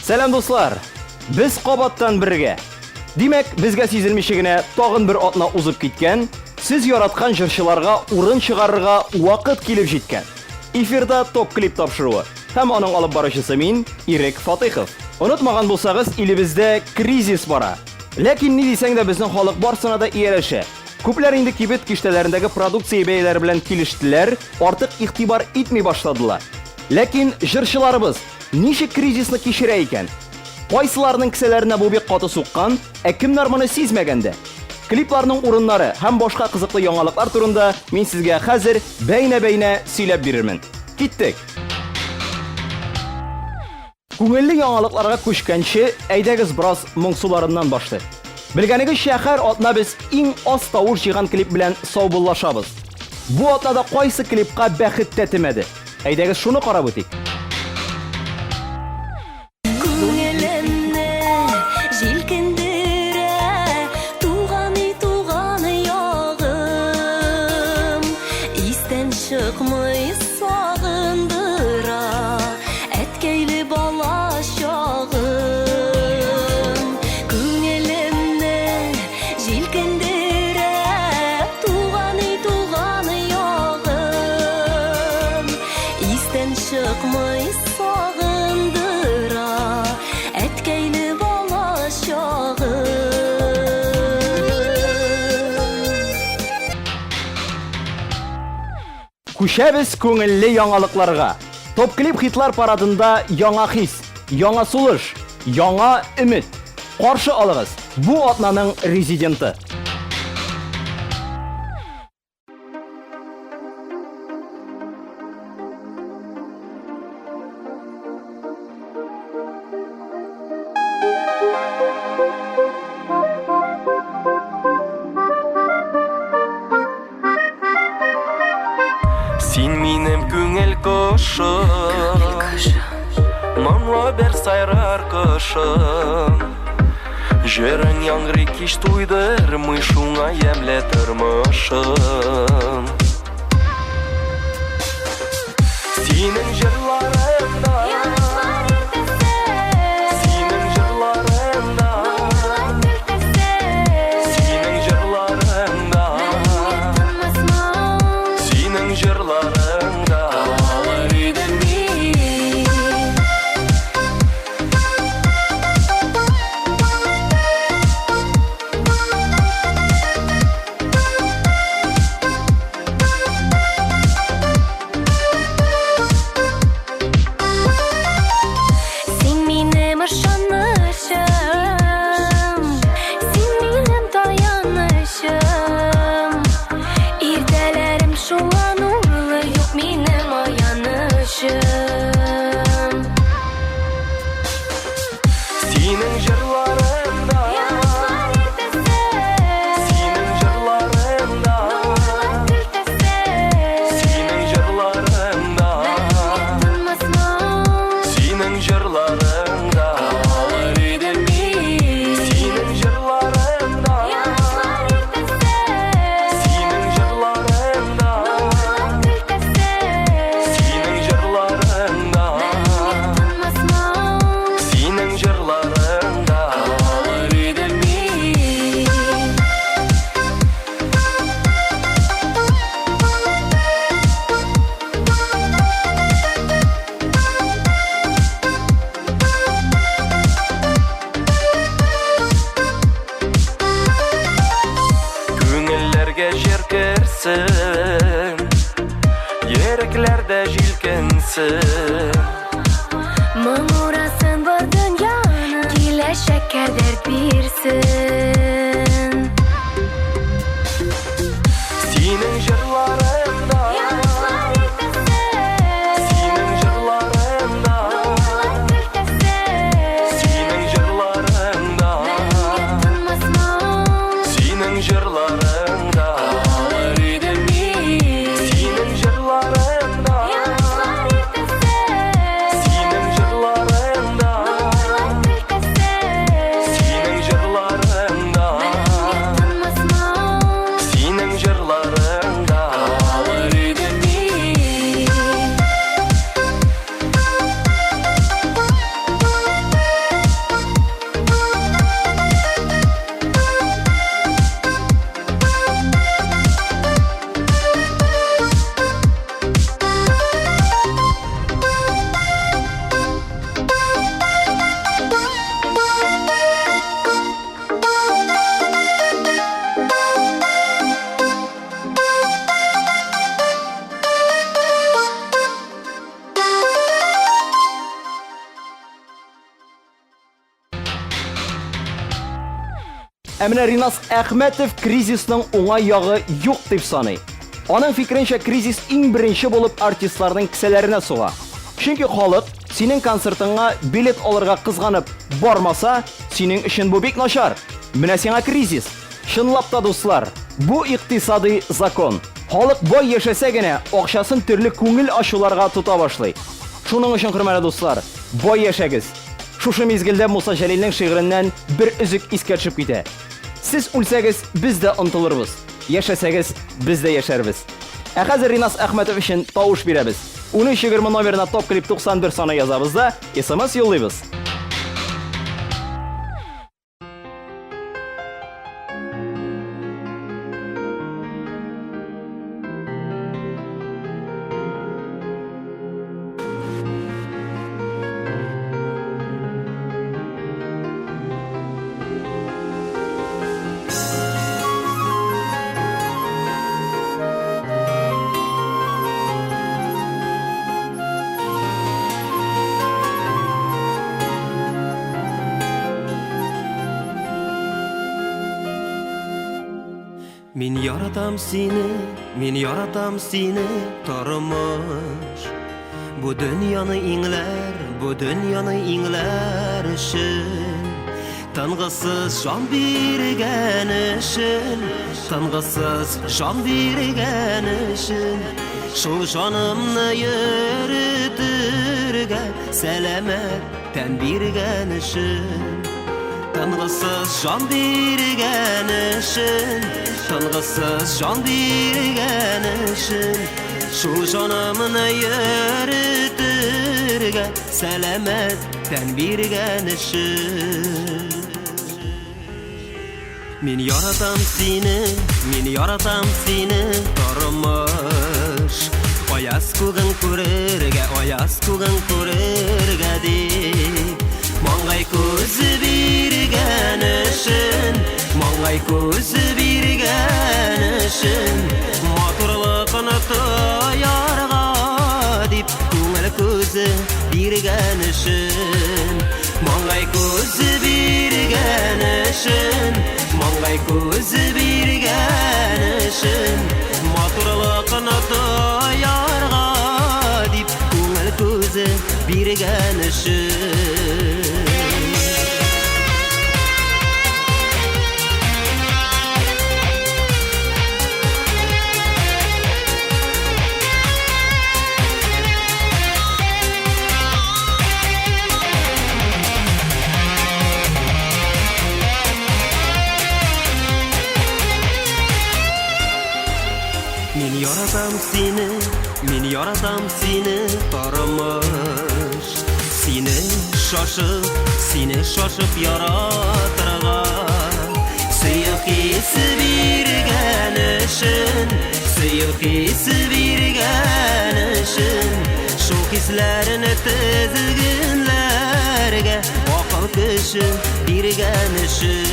Selam dostlar. Biz qabatdan birga. Demek bizga sezilmishigina tag'in bir otna uzib ketgan, siz yaratgan jırchilarga o'rin chiqarishga vaqt kelib jetgan. Efirda top klip topshiruvi. Ham onun olib borishisi men Irek Fatihov. Unutmagan bo'lsangiz, elimizda krizis bor. Lekin ne desang da bizning xalq borsina da iyalashi. Ko'plar endi kibet kishtalarindagi produksiya beylari bilan kelishdilar, ortiq ig'tibor etmay boshladilar. Lekin jırchilarimiz nishi krizisni kechira ekan? Qaysilarning kisalarına bu bek qoti suqqan, kimlar buni sezmaganda? Kliplarning o'rinlari ham boshqa qiziqli yangiliklar turida men sizga hozir bayna so'ylab berarman. Ketdik. Ko'ngilli yangiliklarga ko'chganchi, aydagiz biroz mungsularidan boshla. Bilganiga shahar otna biz eng oz tovush yig'an klip bilan sovbullashamiz. Bu otnada qaysi klipga baxit tatimadi? Aydagiz shuni qarab o'tik. Çıkmayı sağındıra etkeyli balaşağım Künyelimne jilkindire tuğanı yağım İsten çıkmayı sağındıra etkeyli balaşağım Kuşabiz ko'ngilli yangiliklarga. Top klip hitlar paradında yangi his, yangi sulush, yangi umid. Qarshi oling'iz. Bu otnaning rezidenti. Sen menim ko'ngil qo'shim, manga bir sayrar qo'shim. Jeren yangri kish to'ydirmi shunga yemletirmishim. Sening jirlaringda yereklerde jilkinsin. Mamurasın bu dünyanın Gile şeker dert birsin Senin jırlarında Senin jırlarında Senin jırlarında Senin jırlarında Senin jırlarında Әмінә Ринас Әхмәтов кризисның уңай ягы юк дип саный. Аның фикеренчә, кризис иң беренче булып артистларның кесәләренә суга. Чөнки халык синең концертыңа билет алырга кызганып бармаса, синең өчен бу бик начар. Менә сиңа кризис. Чынлап та, дуслар, бу икътисади закон. Халык бай яшәсә генә акчасын төрле күңел ачуларга тота башлый. Шуның өчен, хөрмәтле дуслар, бай яшәгез. Шушы мизгелдә Муса Җәлилнең шигыреннән бер үзек искә төшеп китә. Сез үлсәгез, biz дә онтылырбыз. Яшәсәгез, biz дә яшәрбез. Ә хәзер Ринас Әхмәтов өчен тавыш бирәбез. 13:20 номерына Top Clip 91 саны язабыз да, SMS юллыйбыз. Min yaratam seni Tarımış Bu dünyanı ingler için Tangısız can birgen için Tangısız can birgen için Şu canımını yürütürge Selametten birgen için Tangısız can birgen için Tangısız can birgen için Şu canımını yürütürge Selametten birgen için Min yaratam seni Tarımış Ayas kugın kurerge dik Mangay kuzu birgen için Mangay kuzu birgen için Maturlıqını toyarga dip Күңел kuzu birgen için Mangay kuzu birgen için Mangay kuzu birgen için Maturlıqını toyarga dip Күңел kuzu birgen için Min yaratam seni Tarımış Seni şaşıp yaratırga Sıyık hisi birgen için Şu hislerini tezginlerge Akıl kışı birgen için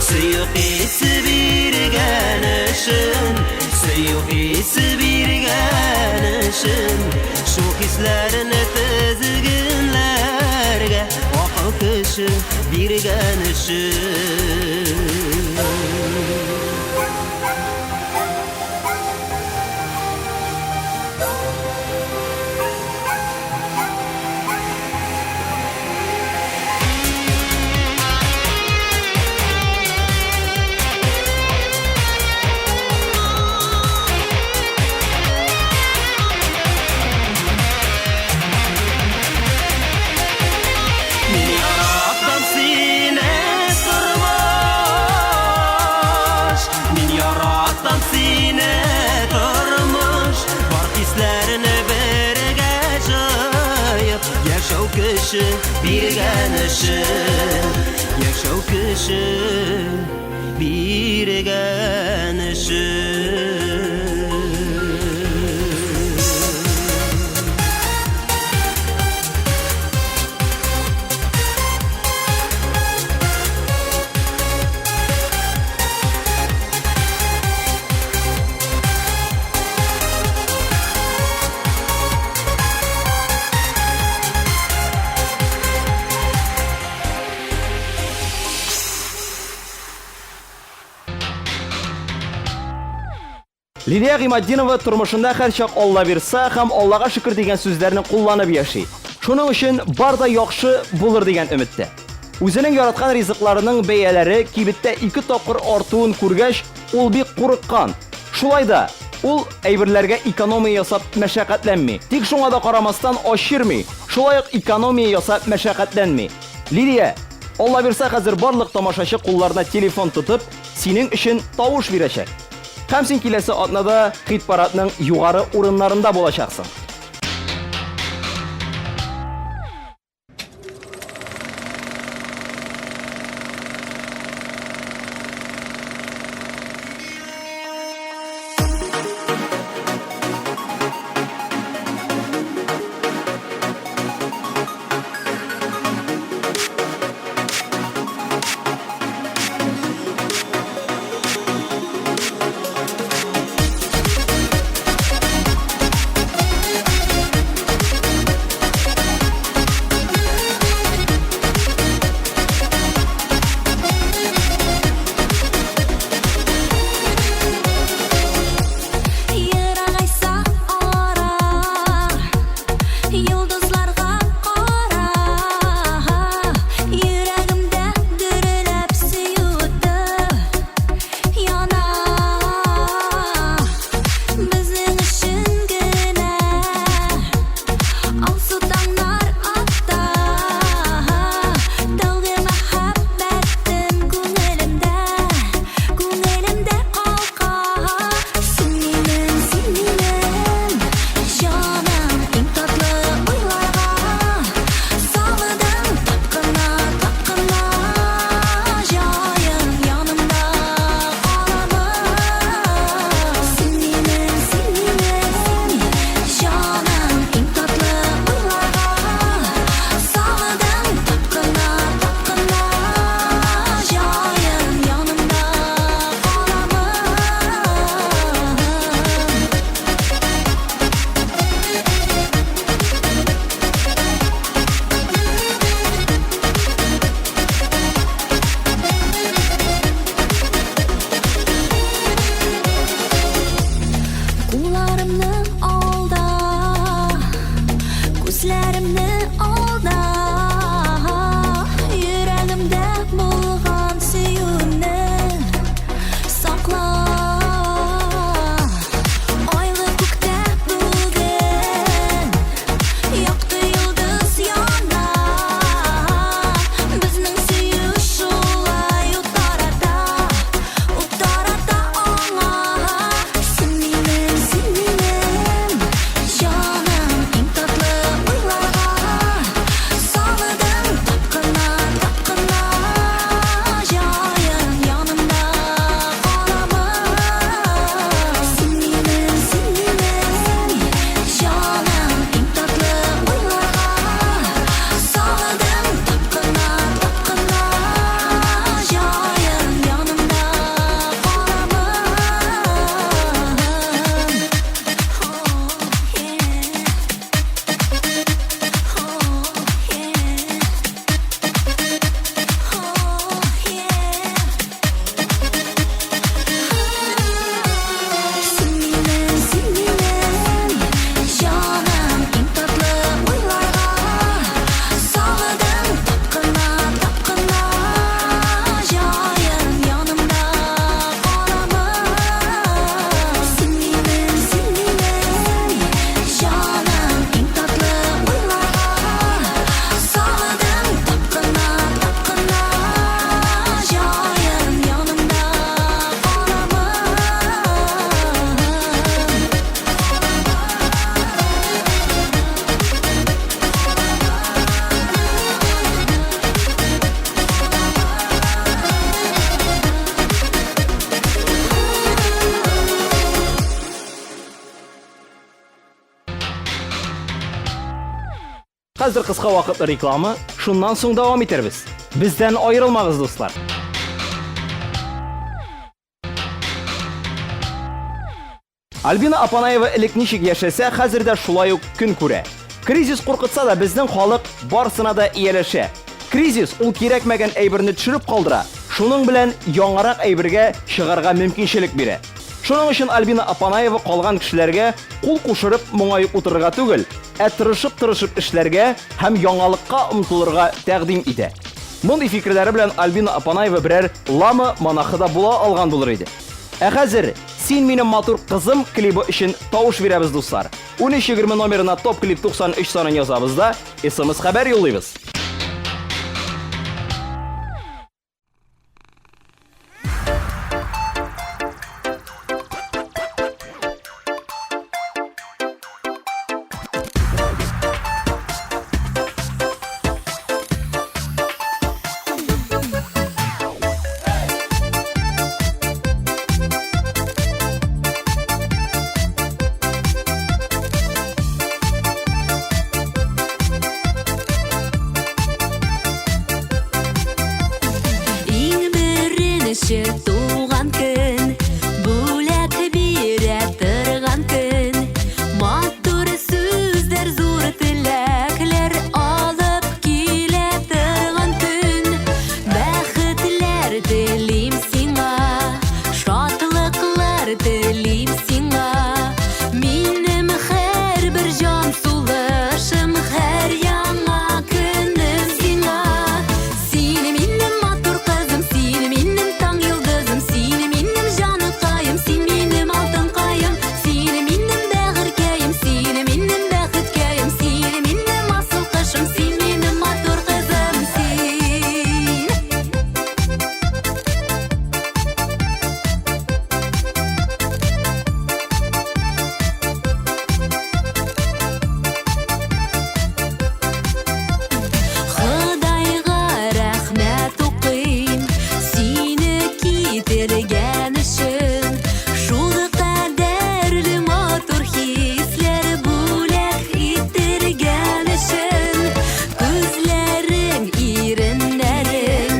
Sıyık hisi birgen için Sıyık hisi birgen için Şu hislerini tezginlerge Akıl kışı birgen için birgen için Yaşav kışı birgen için Лилия Гыймаддинова тормышында һәрчак Алла бирса һәм Аллага шөкер дигән сүзләрне кулланып яши. Шуның өчен бар да яхшы булыр дигән өметтә. Үзенең яраткан ризыкларының бәяләре кибеттә 2 тапкыр артуын күргәч, ул бик курыккан. Шулай да ул әйберләргә экономия ясап мәшәкатьләнми. Тик шуңа да карамастан ачырмый. Шулай ук экономия ясап мәшәкатьләнми. Лилия, Алла бирса хәзер барлык тамашачы кулларына телефон тотып, синең өчен тавыш бирәчәк. Һәм син киләсе атнада хит-парадның югары урыннарында булачаксың. Хәзер кыска вакытлы реклама, шуннан соң дәвам итәрбез. Бездән аерылмагыз, дуслар. Альбина Апанаева элек ничек яшәсә, хәзер дә шулай ук көн күрә. Кризис куркытса да безнең халык барсына да ияләшә. Кризис ул кирәкмәгән әйберне төшереп калдыра. Шуның белән яңарак әйбергә чыгарга мөмкинчелек бирә. Шуның өчен Альбина Апанаева калган кешеләргә кул кушырып моңаеп утырырга түгел, тырышып эшләргә һәм яңалыкка омтылырга тәкъдим итә. Мондый фикерләре белән Альбина Апанаева берәр лама монахыда була алган булыр иде. Ә хәзер "Син минем матур кызым" клибы өчен тавыш бирәбез дуслар. 1320 номерына топ клип 93 санын язабыз да, SMS хәбәр юллыйбыз. Туган көн, бүләк бирә торган көн, матур сүзләр, зур теләкләр алып килә торган көн. Бәхетләр телим сиңа, шатлыклар телим сиңа. Минем һәрбер җан сулышым, һәр яңа көнем сиңа. Син минем матур кызым, син минем син минем җаныкаем, син минем алтын каем, син минем бәгыркәем, син минем бәхеткәем, син минем асыл кышым, син минем матур кызым, син. Ходайга рәхмәт укыйм, сине китергән өчен. Шул кадәрле матур хисләр бүләк итергән өчен. Күзләрең, иреннәрең,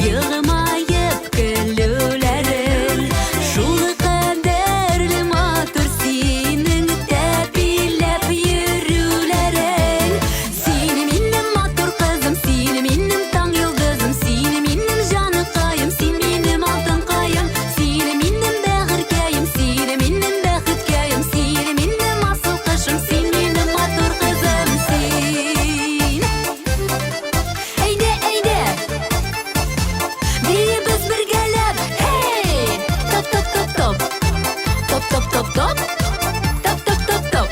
елмаеп көлүләрең. Шул кадәрле матур синең тәпиләп йөрүләрең. Син минем матур кызым, син минем таң йолдызым, син минем җаныкаем, син минем алтын каем, син минем бәгыркәем, син минем бәхеткәем, син минем асыл кышым, син минем матур кызым, син. Әйдә, әйдә, биребез бергәләп, hey! Топ, топ, топ, топ, топ, топ, топ, топ, топ, топ, топ, топ.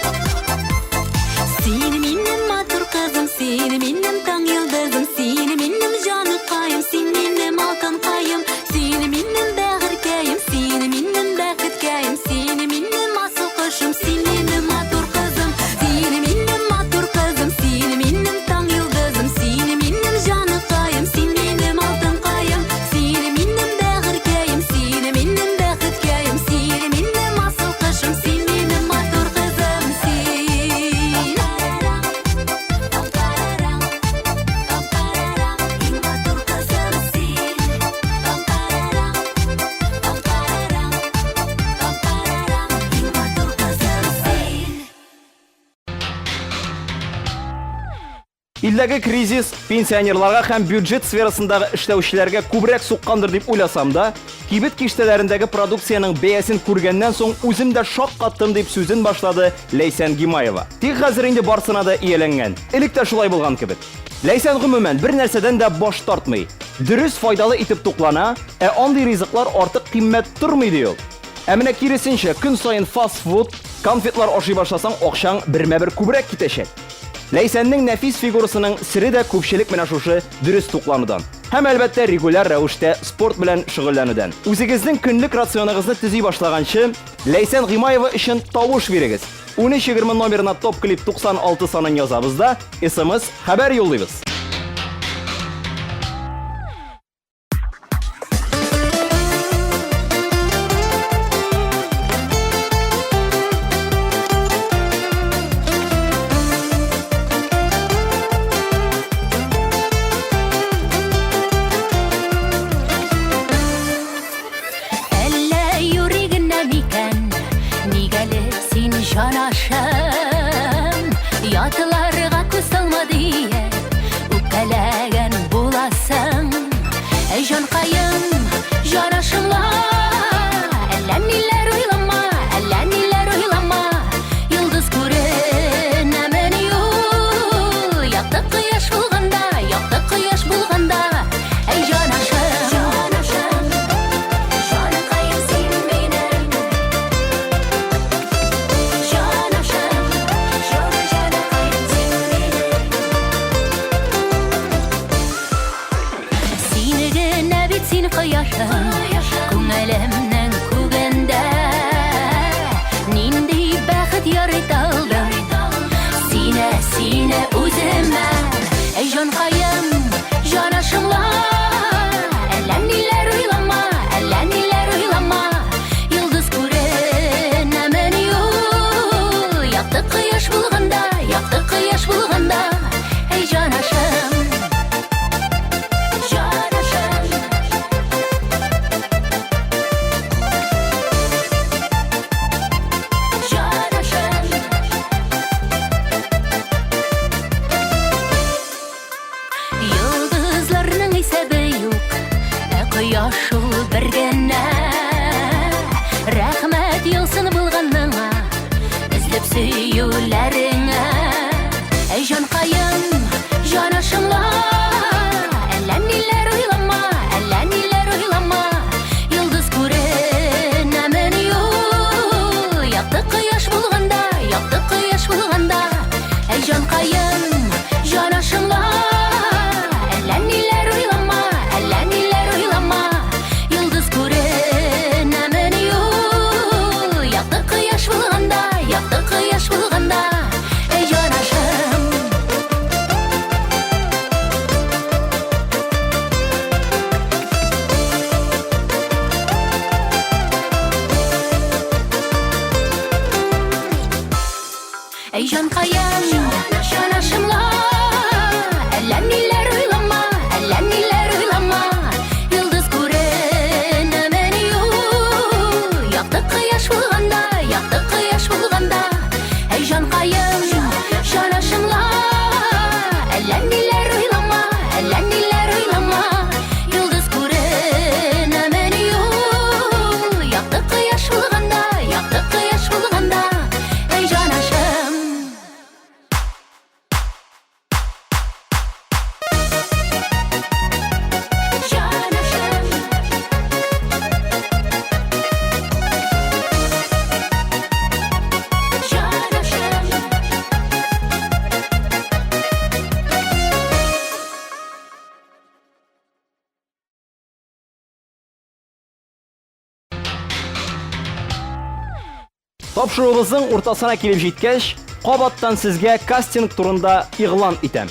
Син минем матур кызым, син минем таң йолдызым, син минем җаныкаем, син минем алтын каем, син минем бәгыркәем, син минем бәхеткәем, син минем асыл кышым, син минем матур кызым, син минем матур кызым, син минем таң йолдызым, син минем җаныкаем, син минем алтын каем, син минем бәгыркәем, син минем бәхеткәем, син минем асыл кышым, син минем матур кызым, син. Илдәге кризис пенсионерларга һәм бюджет сферасындагы эшләүчеләргә күбрәк суккандыр дип уйласам да, кибет киштәләрендәге продукциянең бәясен күргәннән соң үзем дә шаккаттым дип сүзен башлады Ләйсән Гимаева. Тик хәзер инде барсына да ияләнгән. Элек тә шулай булган кебек. Ләйсән гомумән бер нәрсәдән дә баш тартмый. Дөрес файдалы итеп туклана, андый ризыклар артык кыйммәт тормый ди ул. Ә менә киресенчә, көн саен фастфуд, конфетлар ашый башласаң, акчаң бермә-бер күбрәк китәчәк. Ләйсәннең нәфис фигурасының сире дә күпчелек менә шушы дөрес тукланудан. Һәм әлбәттә регуляр рәвештә спорт белән шөгыльләнүдән. Үзегезнең көнлек рационыгызны төзи башлаганчы, Ләйсән Гимаева өчен тавыш бирегез. 1320 номерына топ клип 96 санын язабыз да, SMS хәбәр юллыйбыз. Şanaşım, yatılarga күз салма дие, сөюләреңә. Эй җанкаем, җанашымла, әллә ниләр уйлама, әллә ниләр уйлама. Йолдыз күренәмен юк, якты кояш булганда, якты кояш булганда. Эй җанкаем, җанашымла, әллә ниләр уйлама, әллә ниләр уйлама. Йолдыз күренәмен юк, якты кояш булганда, якты кояш булганда. Эй җанашым. Эй җанкаем, җанашымла, әллә ниләр уйлама, әллә ниләр уйлама. Йолдыз күренәмен юк, якты кояш булганда, якты кояш булганда. Эй җанкаем, җанашымла, әллә ниләр уйлама, әллә ниләр уйлама. Йолдыз күренәмен юк, якты кояш булганда, якты кояш булганда. Эй җанашым. Җанашым. Җанашым. Тапшыруыбызның уртасына килеп җиткәч, кабаттан сезгә кастинг турында игълан итәм.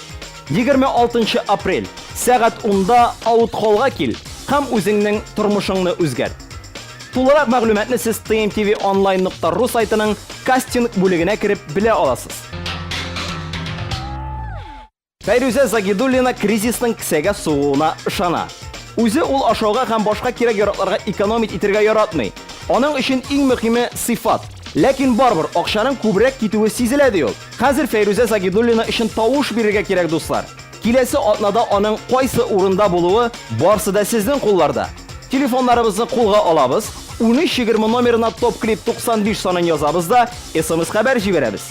26 апрель сәгать 10-да аут-холлга кил һәм үзеңнең тормышыңны үзгәрт. Тулырак мәгълүматны сез tmtvonline.ru сайтының кастинг бүлегенә кереп белә аласыз. Фәйрүзә Загидуллина кризисның кисәгә сугуына ышана. Үзе ул ашауга һәм башка кирәк яракларга экономить итәргә яратмый. Аның өчен иң мөһиме сыйфат. Ләкин барбыр акчаның күбрәк китүе сизелә ди ул. Хәзер Фәйрүзә Загидуллина өчен тавыш бирергә кирәк дуслар. Киләсе атнада аның кайсы урында булуы барсы да сезнең кулларда. Телефоннарыбызны кулга алабыз. 1320 номерына Топ Клип 95 санын язабыз да SMS хәбәр җибәрәбез.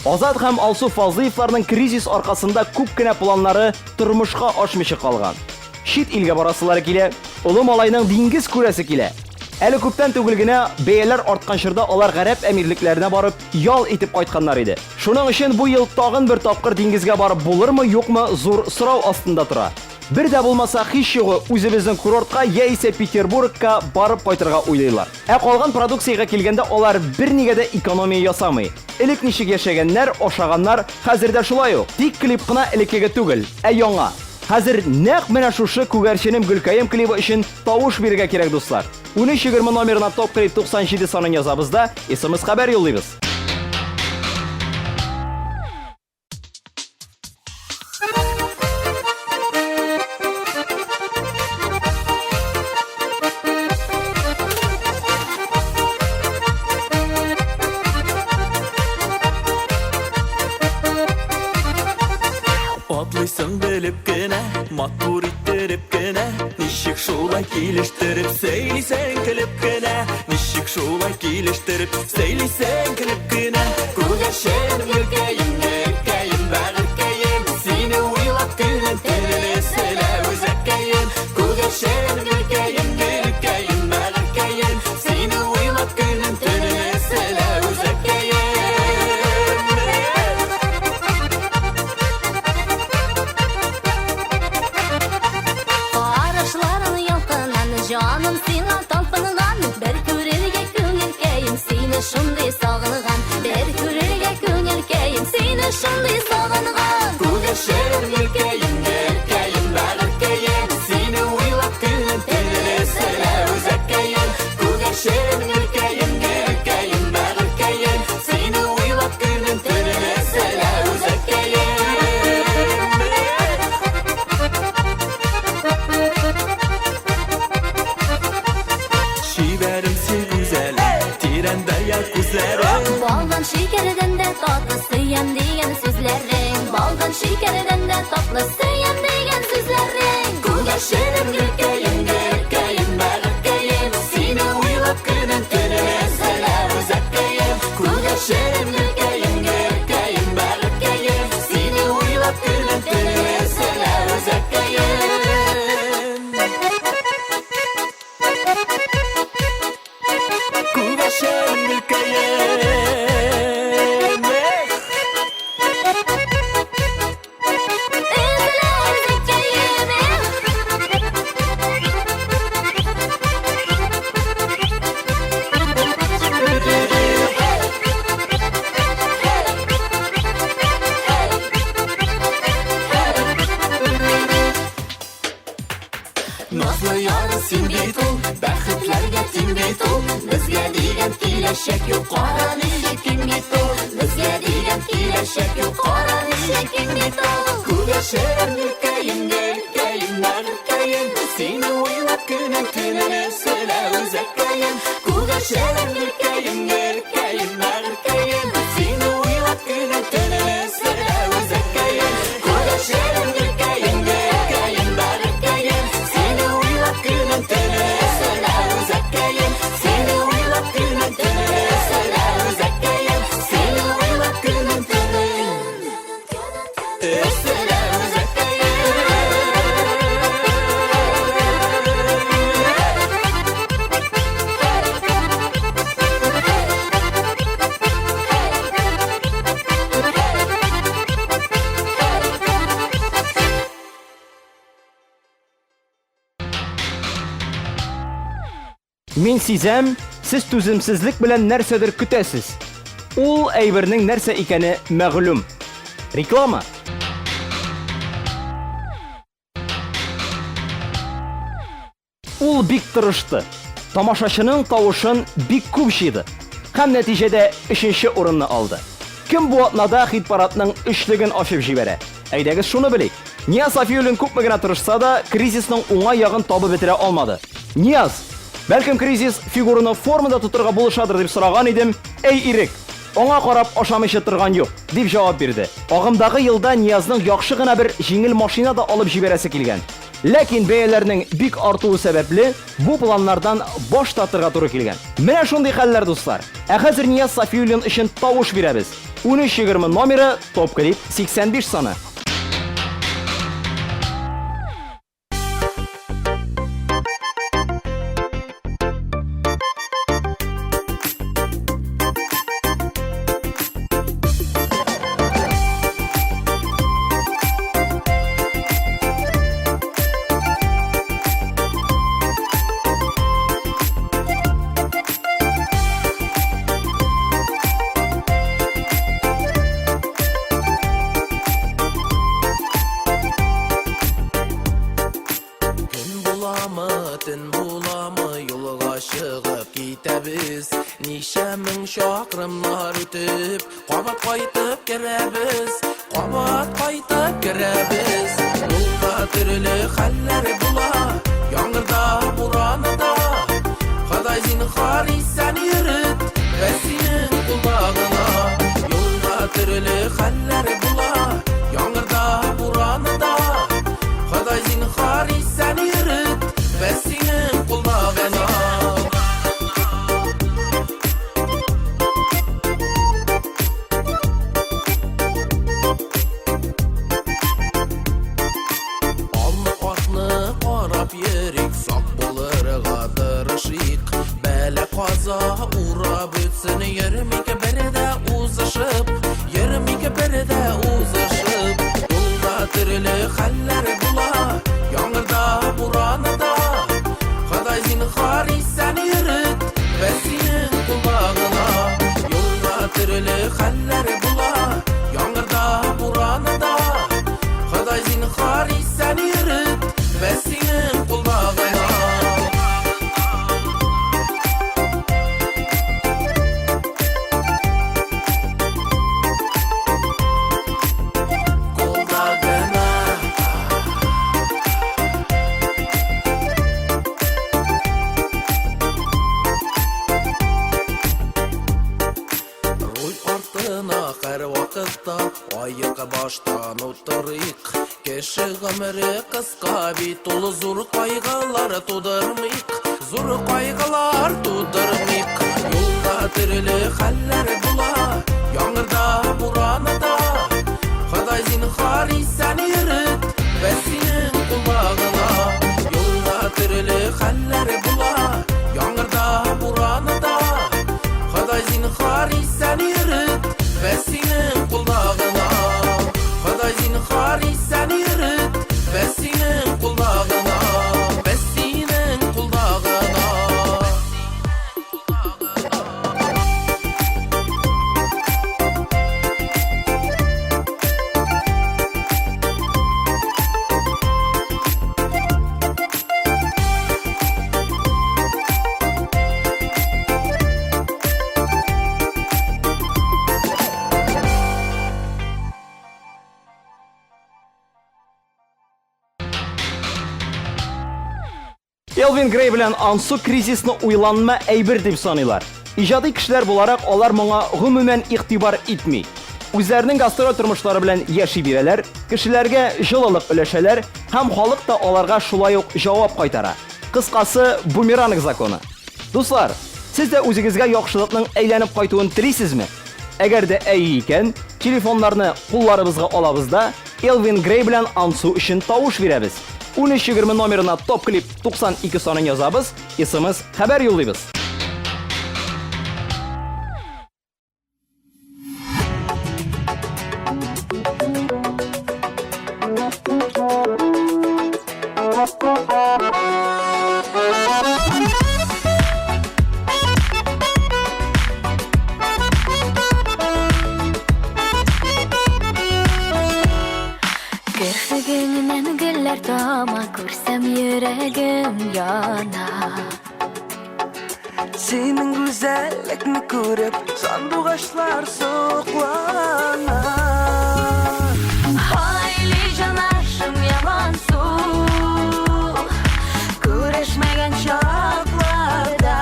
Азат һәм Алсу Фазлыевларның кризис аркасында күп кенә планнары тормышка ашмыйча калган. Шит илгә барасылары килә, улы малайның диңгез күрәсе килә. Әле күптән түгел генә бәяләр арткан чорда алар гарәп әмирлекләренә барып ял итеп кайтканнар иде. Шуның өчен бу ел тагын бер тапкыр диңгезгә барып булырмы, юкмы, зур сорау астында тора. Bir дә булмаса һич югы үзебезнең курортка яисә Петербургка барып кайтырга уйлыйлар. Ә калган продукциягә килгәндә алар бернигә дә экономия ясамый. Элек ничек яшәгәннәр, ашаганнар, хәзер дә шулай ук. Тик клип кына элеккеге түгел, ә яңа. Хәзер нәкъ менә шушы күгәрченем Гөлкаем клибы өчен тавыш бирергә кирәк дуслар. 1320 номерына Топ Клип 97 санын язабыз да, SMS хәбәр юллыйбыз. Атлыйсың белеп кенә, матур иттереп кенә, ничек шулай килештереп сөйлисең көлеп кенә, ничек шулай килештереп сөйлисең көлеп кенә. Күгәрчен Гөлкәем, Гөлкәем, бәгыркәем, сине уйлап көнем төнне сөйлә үзәккәем. Күгәрчен Гөлкәем, Гөлкәем, бәгыркәем, сине уйлап көнем төнне сөйлә үзәккәем. Canım sina talpınılan, bir körerge köngülkeyim, seni şunday sağınıgan. Bir körerge köngülkeyim, seni şunday sağınıgan. Күгәрчен Гөлкәем, Гөлкәем, бәгыркәем, сине уйлап көнем төнне сөйлә үзәккәем. Күгәрчен Гөлкәем, Гөлкәем, бәгыркәем, сине уйлап көнем төнне сөйлә үзәккәем. Şiberim sen güzel, tirende yak güzelim. Baldan şekerden de tatlı söyleyen diyen sözlerin. Baldan şekerden de tatlı söyleyen diyen sözlerin. Күгәрченем Гөлкәем, Гөлкәем, бәгыркәем, сине уйлап көнем төнне сөйлә үзәккәем. Күгәрченем Гөлкәем, Гөлкәем, бәгыркәем, сине уйлап көнем төнне сөйлә үзәккәем. Күгәрчен Гөлкәем. Nazlı yarın sen bit ol, бәхетләргә тиң бит ул. Безгә дигән киләчәк юк, кара ничек киң бит ул. Безгә дигән киләчәк юк, кара ничек киң бит ул. Күгәрчен Гөлкәем, Гөлкәем, бәгыркәем, сине уйлап көнем төнне сөйлә үзәккәем. Күгәрчен Гөлкәем, Гөлкәем, бәгыркәем, сине уйлап көнем төнне сөйлә үзәккәем. Күгәрчен Гөлкәем, Гөлкәем, бәгыркәем, сине уйлап көнем төнне сөйлә үзәккәем. Сине уйлап көнем төнне сөйлә үзәккәем. Сине уйлап көнем төнне сөйлә үзәккәем. Мин сизәм, сез түземсезлек белән нәрсәдер көтәсез. Ул әйбернең нәрсә икәне мәгълүм. Реклама. Ул бик тырышты. Тамашачының тавышын бик күп җыйды. Һәм нәтиҗәдә 3нче урынны алды. Кем бу атнада хит-парадның 3леген ачып җибәрә? Әйдәгез шуны белик. Нияз Сафиуллин күпме генә тырышса да, кризисның уңай ягын табып бетерә алмады. Нияз, бәлкем кризис фигураны формада тутырга булышадыр дип сораган идем. Эй ирек, аңа карап ашамыйча торган юк, дип җавап бирде. Агымдагы елда Ниязның яхшы гына бер җиңел машина да алып җибәрәсе килгән. Ләкин бәяләрнең бик артуы сәбәпле бу планнардан баш тартырга туры килгән. Менә шундый хәлләр, дуслар. Ә хәзер Нияз Сафиуллин өчен тавыш бирәбез. 1320 номеры, топ клип 85 саны. Tün bulamı yolga çıgıp gitəbiz Neçə min şaqrımlar ötüb Qabat qaytıp girəbiz Qabat qaytıp girəbiz Yolda türlü xəllər bula Yağırda, buranıda Xaday zinxar sən yürüt Və senin qulağına Yolda türlü xəllər bula Yağırda, buranıda Xaday zinxar sən yürüt Və senin qulağına Allı atlı qarab yerik Saq bulırğa dırışıq Bələ qaza uğrab ötsün 22 birdə uzışıb 22 birdə uzışıb Yolda türlü xəllər bula Yağırda, buranıda Xaday zinxar sən yürüt Və senin qulağına Yolda türlü xəllər bula Yağırda, buranıda Xaday zinxar sən yürüt Və senin qulağına Her vakitte ayık baştan oturuyuk Keşi ömrü kıska bit olu zor kaygılar tudurmayık Zor kaygılar tudurmayık Yolda türlü haller bula Yağırda, buranıda Xaday zinxar sən yürüt Və senin qulağına Yolda türlü haller bula Yağırda, buranıda Xaday zinxar sən yürüt Və senin qulağına Xaday zinxar sən yürüt Və senin qulağına Və senin qulağına Элвин Грей белән Ансу кризисны уйланма әйбер дип саныйлар. Иҗади кешеләр буларак алар моңа гомумән игътибар итми. Үзләренең гастроль тормышлары белән яши бирәләр, кешеләргә җылылык өләшәләр һәм халык та аларга шулай ук җавап кайтара. Кыскасы, бумеранг законы. Дуслар, сез дә үзегезгә яхшылыкның әйләнеп кайтуын телисезме? Әгәр дә әйе икән, телефоннарны кулларыбызга алабыз да Элвин Грей белән Ансу өчен тавыш бирәбез. 1320 номерына топ клип 92 санын язабыз, SMS хәбәр юллыйбыз. Kirpigingden güller tama Görsem yüreğim yana Senin güzellikini görüp sandıgaçlar soğuklana Hayli canaşım yaman su Güreşmegen çağlarda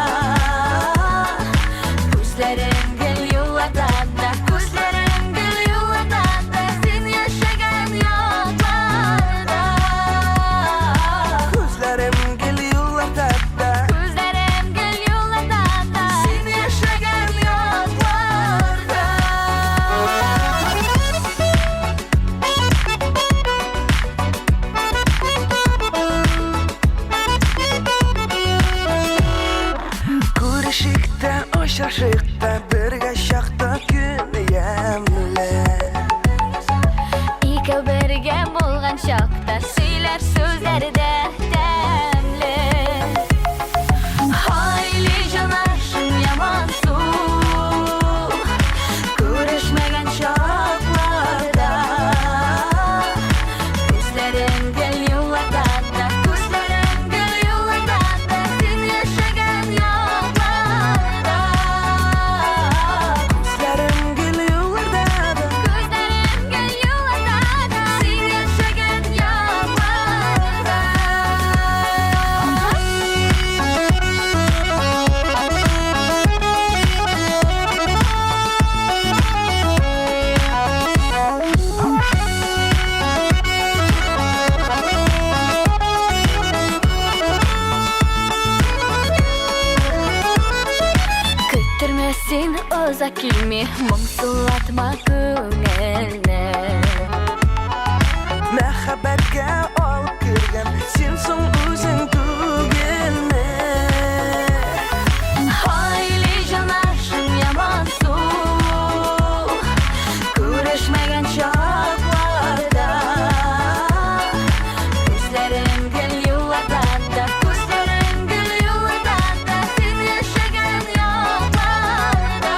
Gözlerim gül yuvadan da Gözlerim gül yuvadan da Sen yaşayan yollarda Уза килме моңсулатма көңелне Мәхәббәткә алып кергән син соң үзең түгелме? Hayli canашым яман сук Күрешмәгән чакларда Күзләрем гел юлларда Күзләрем гел юлларда Син яшәгән якларда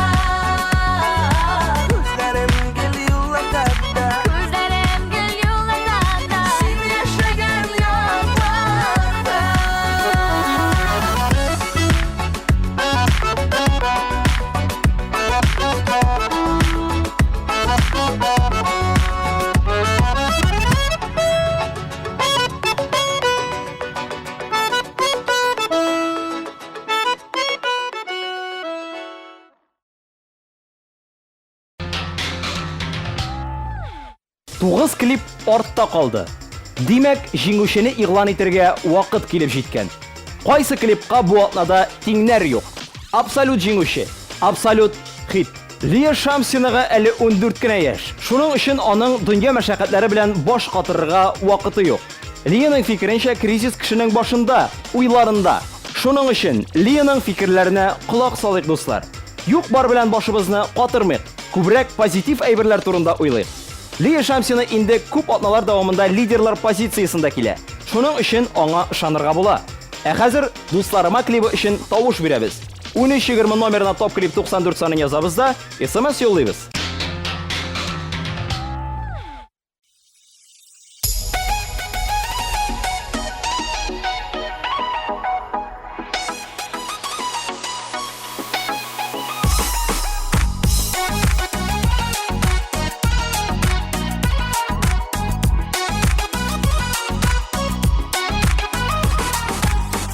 Күзләрем гел юлларда Күзләрем гел юлларда Син яшәгән якларда Тугыз клип артта калды. Димәк, җиңүчене игълан итәргә вакыт килеп җиткән. Кайсы клипка бу атнада тиңнәр юк? Абсолют җиңүче, абсолют хит. Лия Шамсинага әле 14 кенә яшь. Шуның өчен аның дөнья мәшәкатьләре белән баш катырырга вакыты юк. Лияның фикеренчә, кризис кешенең башында, уйларында. Шуның өчен Лияның фикерләренә колак салыйк, дуслар. Юк бар белән башыбызны катырмыйк. Күбрәк позитив әйберләр турында уйлыйк. Лия Шамсина инде күп атналар дәвамында лидерлар позициясында килә. Шуның өчен аңа ышанырга була. Ә хәзер дусларыма клибы өчен тавыш бирәбез. 1320 номерына топ клип 94 санын язабыз да, SMS юллыйбыз.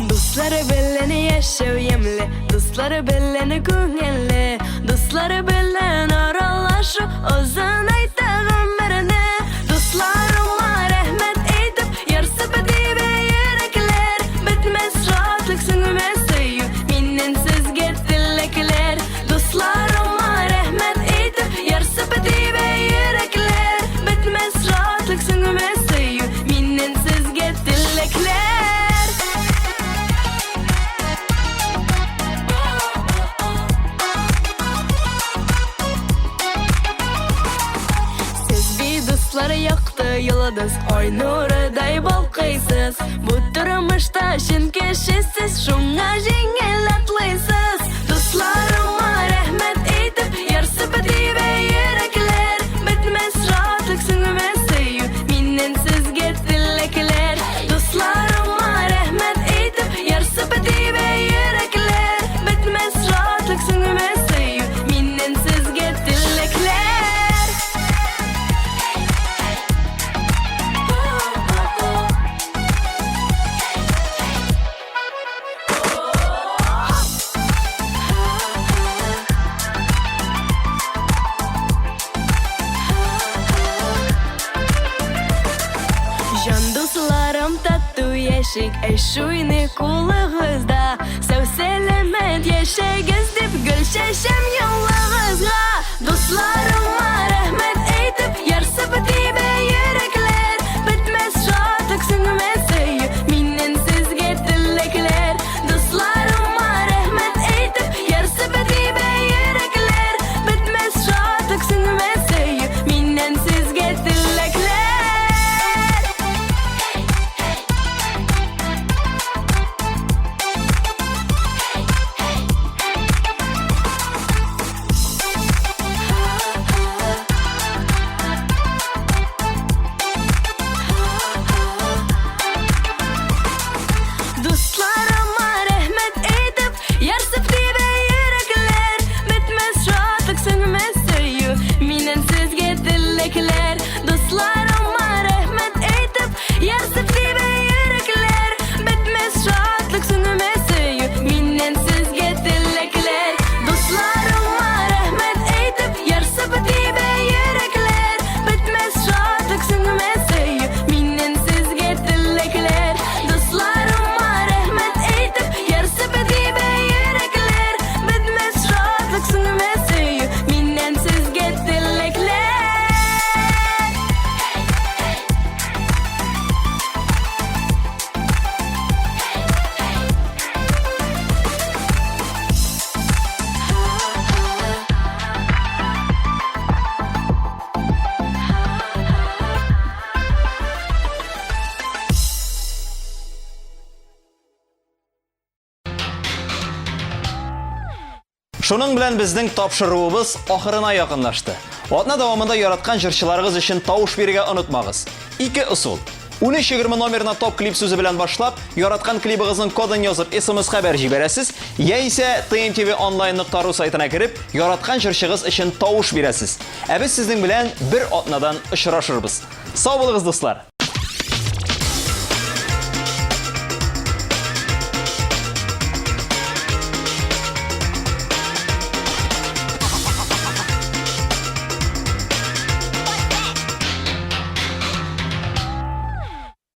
Дуслары белән яшәү ямьле, дуслары белән күңелле, дуслары белән аралашу озын айта гомерне. Дусларыма рәхмәт әйтеп, ярсып дибә йөрәкләр, бетмәс шатлык сүнмәс сөю, миннән сезгә теләкләр. Дусларыма рәхмәт әйтеп, ярсып дибә йөрәкләр, бетмәс шатлык сүнмәс сөю, миннән сезгә теләкләр. Дуслары яқты йылдыз, ай нурыдай балкыйсыз. Бу тормышта шын кешесез, шуңа җиңел атлыйсыз. Дусларыма рәхмәт әйтеп, ярсып дибә йөрәкләр, бетмәс шатлык сүнмәс сөю, миннән сезгә теләкләр. Дусларыма рәхмәт әйтеп, ярсып дибә йөрәкләр, бетмәс шатлык сүнмәс сөю, миннән сезгә теләкләр. Жан дусларым тату яшик, әшуйны кулыгызда. Сау сәләмәт яшәгез дип, гөл чәчәм юлыгызга. Дусларыма рәхмәт әйтеп, ярсып дибә йөрәкләр, бетмәс шатлык сүнмәс сөю, миннән сезгә теләкләр. Дусларыма рәхмәт әйтеп, ярсып дибә йөрәкләр, бетмәс шатлык сүнмәс сөю, миннән сезгә теләкләр. Шуның белән безнең тапшыруыбыз ахырына якынлашты. Атна дәвамында яраткан җырчыларыгыз өчен тавыш бирергә онытмагыз. 2 усул. 13:20 номерына топ клип сүзе белән башлап, яраткан клибыгызның кодын язып SMS хәбәр җибәрәсез, яисә tmtvonline.ru сайтына кереп, яраткан җырчыгыз өчен тавыш бирәсез. Ә без сезнең белән бер атнадан очрашырбыз. Сау булыгыз, дуслар!